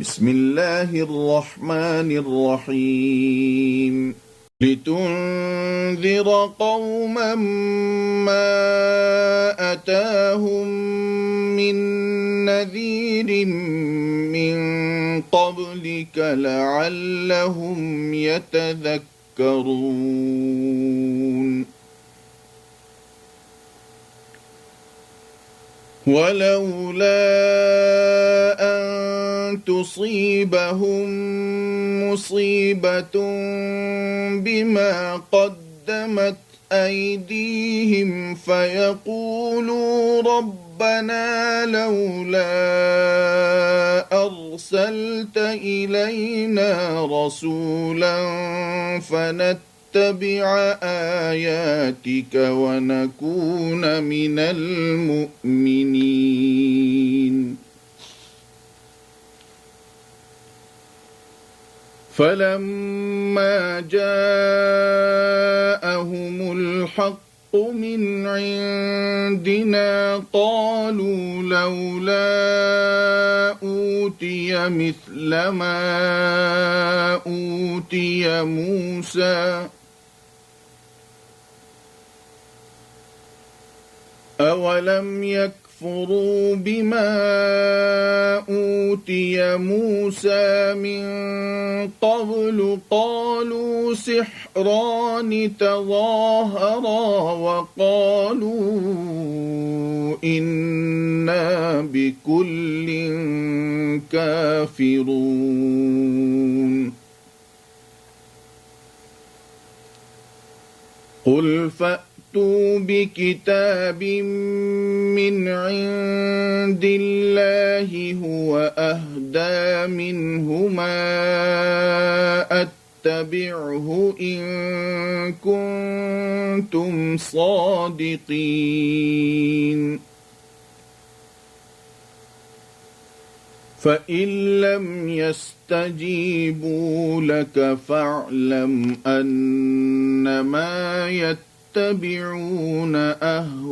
بسم الله الرحمن الرحيم لتنذر قوما ما أتاهم من نذير من قبلك لعلهم يتذكرون ولولا أن تصيبهم مصيبة بما قدمت أيديهم فيقولوا ربنا لولا أرسلت إلينا رسولا فنتبع آياتك ونكون من المؤمنين فلما جاءهم الحق من عندنا قالوا لولا أوتي مثل ما أوتي موسى أولم يكفروا بما أوتي موسى من قبل قالوا سحران تظاهرا وقالوا إنا بكل كافرون قل فأتوا بكتاب من عند الله هو أهدى منهما أتبعه إن كنتم صادقين فإن لم يستجيبوا لك فاعلم أنما يتبعون أهواءهم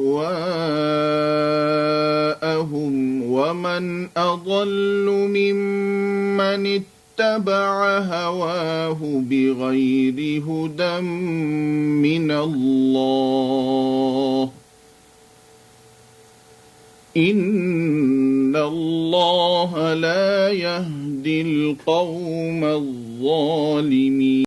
ومن أضل ممن اتبع هواه بغير هدى من الله إن الله لا يهدي القوم الظالمين